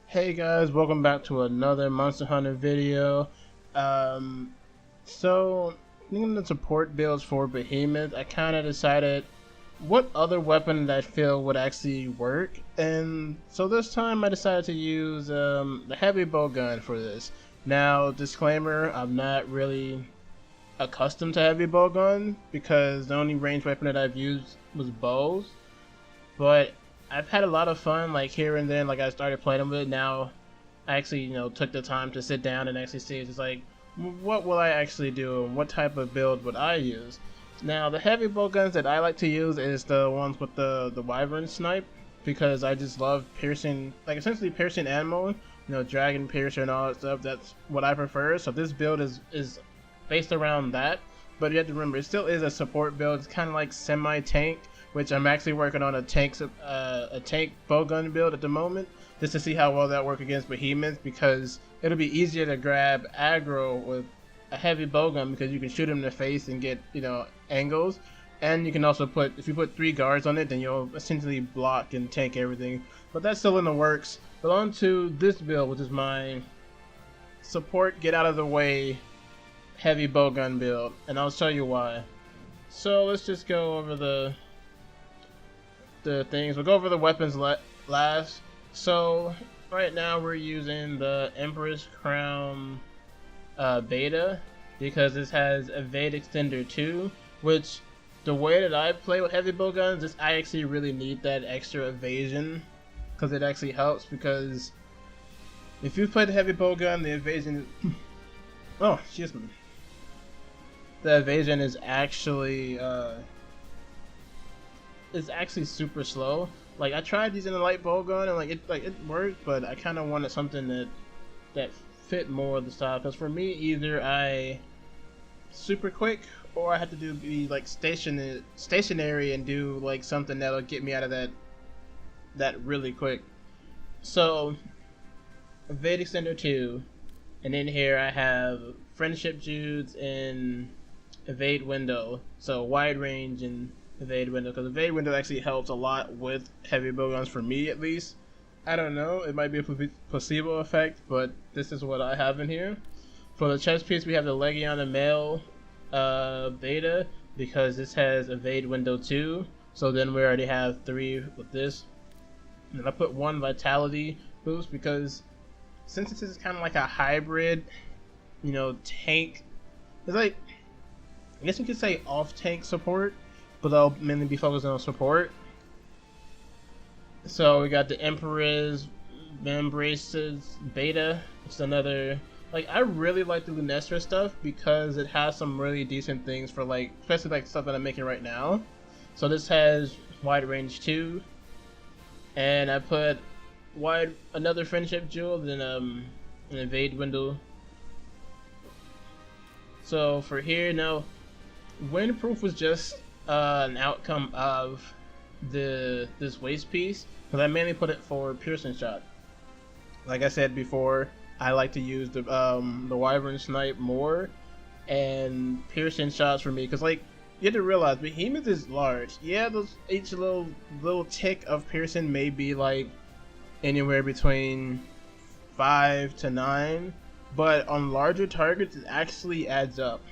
Hey guys, welcome back to another Monster Hunter video. So thinking the support builds for Behemoth, I kind of decided what other weapon that I feel would actually work, and so this time I decided to use the heavy bowgun for this. Now, disclaimer, I'm not really accustomed to heavy bowgun because the only ranged weapon that I've used was bows, but I've had a lot of fun, like here and then. Like I started playing with it. Now I actually, took the time to sit down and actually see. It's just like, what will I actually do, and what type of build would I use? Now, the heavy bow guns that I like to use is the ones with the wyvern snipe, because I just love piercing, like essentially piercing ammo. Dragon piercer and all that stuff. That's what I prefer. So this build is based around that. But you have to remember, it still is a support build. It's kind of like semi-tank, which I'm actually working on a tank bowgun build at the moment, just to see how well that works against Behemoth, because it'll be easier to grab aggro with a heavy bowgun because you can shoot him in the face and get angles, and you can also if you put 3 guards on it, then you'll essentially block and tank everything. But that's still in the works. But on to this build, which is my support, get out of the way heavy bowgun build, and I'll show you why. So let's just go over the things. We'll go over the weapons last. So right now we're using the Empress Crown beta because this has Evade Extender 2, which the way that I play with heavy bowguns, I actually really need that extra evasion because it actually helps. Because if you play the heavy bowgun, the evasion oh, excuse me. The evasion is actually super slow. Like I tried using a light bowgun and it worked, but I kind of wanted something that fit more of the style. Because for me, either I super quick or I have to be like stationary and do like something that'll get me out of that really quick. So Evade Extender 2, and in here I have Friendship Judes and Evade Window. So wide range and Evade Window, because Evade Window actually helps a lot with heavy bowguns, for me at least. I don't know, it might be a placebo effect, but this is what I have in here. For the chest piece, we have the Legion Male beta, because this has Evade Window 2, so then we already have 3 with this. And then I put 1 Vitality boost, because since this is kind of like a hybrid, tank, it's like, I guess you could say off-tank support, but I'll mainly be focusing on support. So we got the Emperor's Membraces beta. It's another, I really like the Lunestra stuff because it has some really decent things for especially stuff that I'm making right now. So this has wide range 2, and I put another Friendship Jewel, then an Evade Window. So for here now, Windproof was just an outcome of this waist piece, because I mainly put it for piercing shot. Like I said before, I like to use the wyvern snipe more, and piercing shots for me, because you have to realize Behemoth is large. Yeah, each little tick of piercing may be anywhere between 5 to 9, but on larger targets it actually adds up.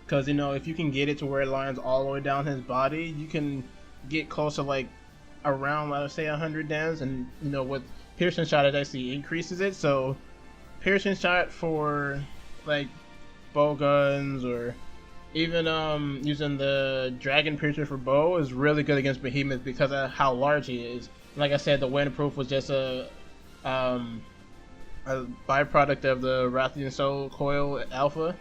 Because if you can get it to where it lines all the way down his body, you can get close to around, let's say, 100 damage, and with piercing shot it actually increases it. So piercing shot for bow guns, or even using the dragon piercer for bow, is really good against Behemoth because of how large he is. Like I said, the windproof was just a a byproduct of the Rathian Soul Coil Alpha,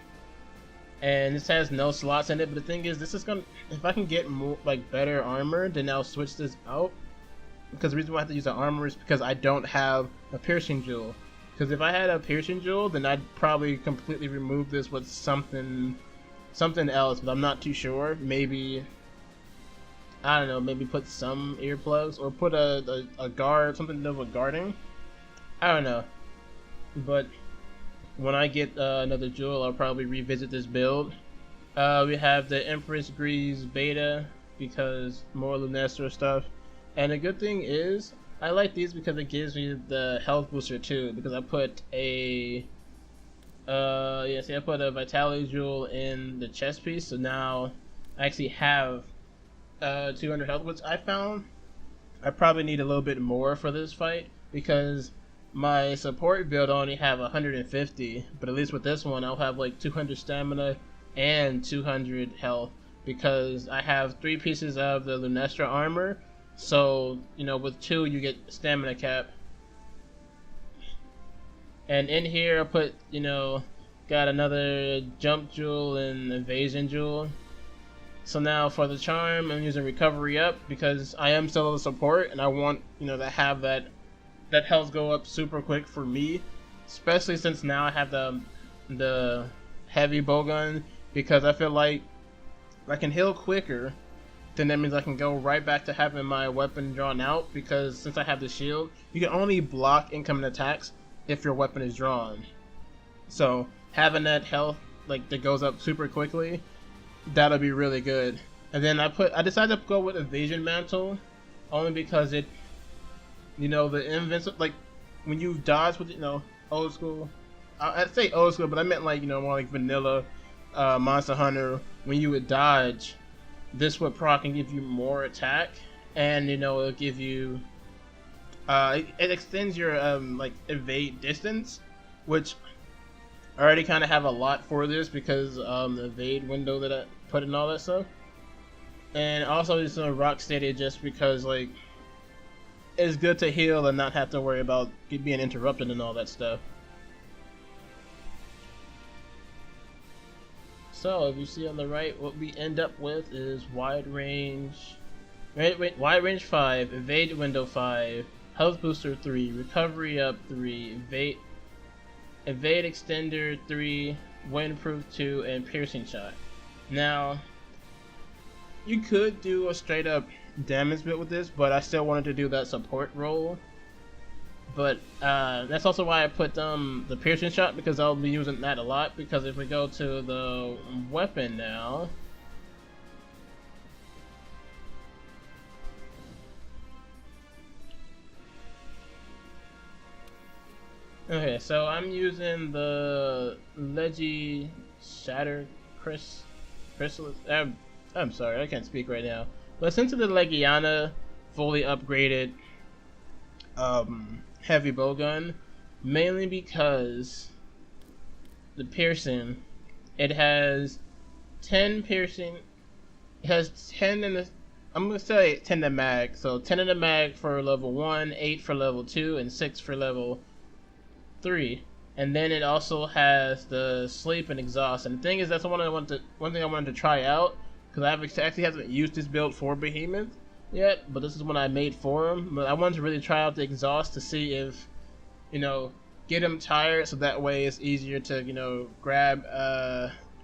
and this has no slots in it. But the thing is, this is gonna, if I can get more like better armor, then I'll switch this out. Because the reason why I have to use the armor is because I don't have a piercing jewel. Because if I had a piercing jewel, then I'd probably completely remove this with something else, but I'm not too sure. Maybe, I don't know, maybe put some earplugs or put a guard, something to do with guarding. I don't know. But when I get another jewel, I'll probably revisit this build. We have the Empress Grease Beta because more Lunestra stuff. And the good thing is, I like these because it gives me the health booster too. Because I put a, I put a Vitality Jewel in the chest piece, so now I actually have 200 health. Which I found I probably need a little bit more for this fight because my support build only have 150. But at least with this one, I'll have like 200 stamina and 200 health because I have 3 pieces of the Lunestra armor. So, with 2 you get stamina cap. And in here I put, got another jump jewel and evasion jewel. So now for the charm, I'm using recovery up because I am still a support and I want, to have that health go up super quick for me. Especially since now I have the heavy bowgun, because I feel like I can heal quicker. Then that means I can go right back to having my weapon drawn out, because since I have the shield, you can only block incoming attacks if your weapon is drawn. So having that health that goes up super quickly, that'll be really good. And then I decided to go with Evasion Mantle, only because it, the invincible, when you dodge with old school. I'd say old school, but I meant more like vanilla Monster Hunter. When you would dodge, this would proc and give you more attack, and it'll give you it extends your evade distance, which I already kind of have a lot for this because the evade window that I put in all that stuff, and also it's a rock steady just because it's good to heal and not have to worry about being interrupted and all that stuff. So if you see on the right, what we end up with is wide range 5, evade window 5, health booster 3, recovery up 3, evade extender 3, windproof 2, and piercing shot. Now, you could do a straight up damage bit with this, but I still wanted to do that support role. But that's also why I put the piercing shot, because I'll be using that a lot. Because if we go to the weapon now, okay, so I'm using the Legi Shatter Chrysalis. I'm sorry, I can't speak right now. But since it's the Legiana fully upgraded heavy bowgun, mainly because the piercing, it has 10 piercing, it has 10 in the, I'm gonna say 10 in the mag, so 10 in the mag for level 1, 8 for level 2, and 6 for level 3. And then it also has the sleep and exhaust. And the thing is, that's one thing I wanted to try out, because I actually haven't used this build for Behemoth yet, but this is one I made for him. But I wanted to really try out the exhaust to see if, get him tired, so that way it's easier to, grab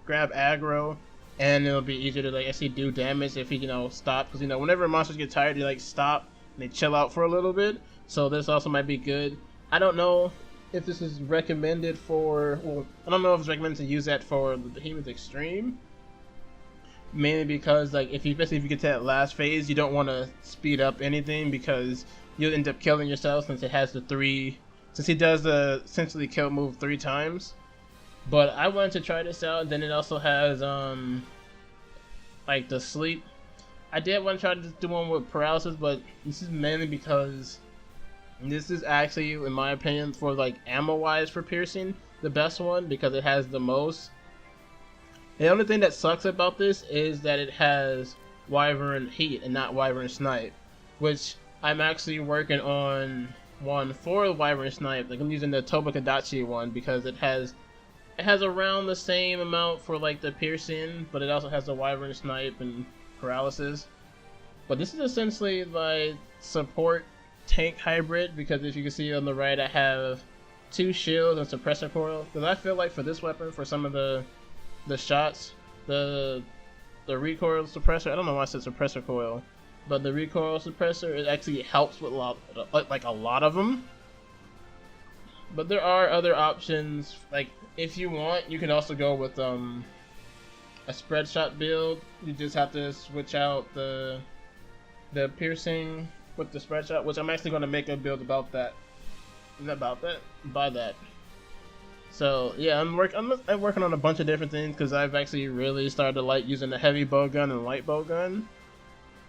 aggro, and it'll be easier to actually do damage if he, stop. Because whenever monsters get tired, they stop and they chill out for a little bit. So this also might be good. I don't know if this is recommended for. Well, I don't know if it's recommended to use that for the Behemoth Extreme. Mainly because especially if you get to that last phase, you don't want to speed up anything, because you'll end up killing yourself, since it has the 3. Since he does the essentially kill move 3 times. But I wanted to try this out. Then it also has the sleep. I did want to try to do one with paralysis, but this is mainly because this is actually, in my opinion, for ammo wise for piercing, the best one, because it has the most. The only thing that sucks about this is that it has Wyvern Heat and not Wyvern Snipe, which I'm actually working on one for the Wyvern Snipe. Like, I'm using the Tobakadachi one because it has around the same amount for like the piercing, but it also has the Wyvern Snipe and paralysis. But this is essentially my support tank hybrid, because if you can see on the right, I have 2 shields and suppressor coil. Because I feel like for this weapon, for some of the shots, the recoil suppressor, I don't know why I said suppressor coil, but the recoil suppressor, it actually helps with a lot of them. But there are other options. Like, if you want, you can also go with a spread shot build. You just have to switch out the piercing with the spread shot, which I'm actually going to make a build about that. Is that about that? By that. So yeah, I'm working on a bunch of different things, because I've actually really started to like using the heavy bowgun and light bowgun.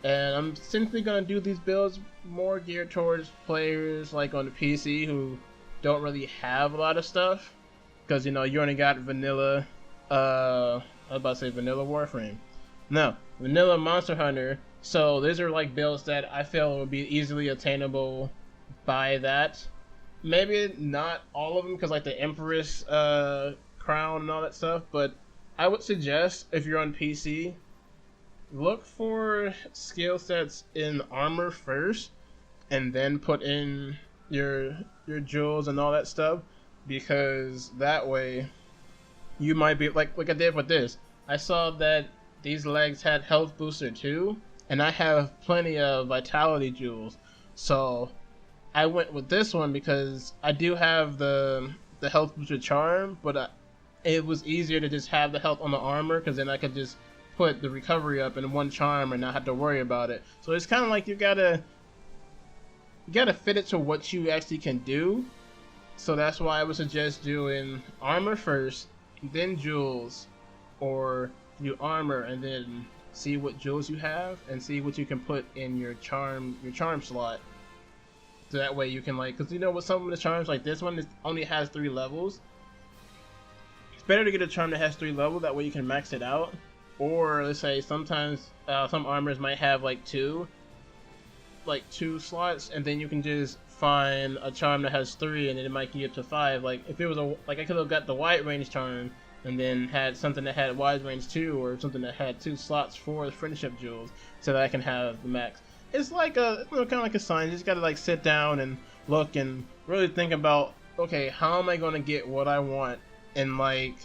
And I'm simply going to do these builds more geared towards players like on the PC who don't really have a lot of stuff. Because, you know, you only got vanilla, I was about to say vanilla Warframe. No, vanilla Monster Hunter. So these are like builds that I feel would be easily attainable by that. Maybe not all of them, because like the Empress crown and all that stuff. But I would suggest, if you're on PC, look for skill sets in armor first, and then put in your jewels and all that stuff, because that way you might be like I did with this. I saw that these legs had health booster too, and I have plenty of vitality jewels, so I went with this one because I do have the health booster charm, but it was easier to just have the health on the armor, because then I could just put the recovery up in one charm and not have to worry about it. So it's kind of like you gotta fit it to what you actually can do. So that's why I would suggest doing armor first, then jewels, or do armor and then see what jewels you have and see what you can put in your charm slot. So that way you can, like, because you know with some of the charms like this one, it only has 3 levels. It's better to get a charm that has 3 levels, that way you can max it out. Or let's say sometimes some armors might have like two slots, and then you can just find a charm that has 3, and then it might get up to 5. Like if it was I could have got the wide range charm and then had something that had wide range 2, or something that had 2 slots for the friendship jewels, so that I can have the max. It's like kind of like a science. You just gotta like sit down and look and really think about, okay, how am I gonna get what I want in like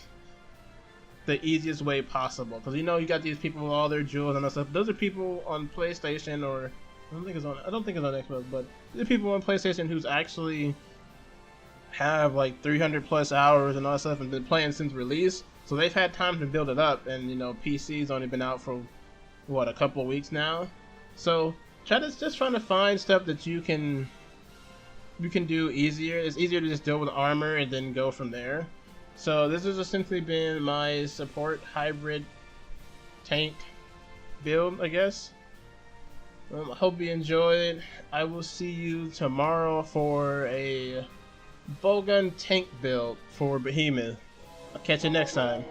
the easiest way possible? Because you know, you got these people with all their jewels and stuff. Those are people on PlayStation, or I don't think it's on Xbox, but there are people on PlayStation who's actually have like 300 plus hours and all that stuff and been playing since release, so they've had time to build it up. And you know, PC's only been out for what, a couple of weeks now. So just trying to find stuff that you can do easier. It's easier to just deal with armor and then go from there. So this has essentially been my support hybrid tank build, I guess. I hope you enjoyed. I will see you tomorrow for a Bowgun tank build for Behemoth. I'll catch you next time.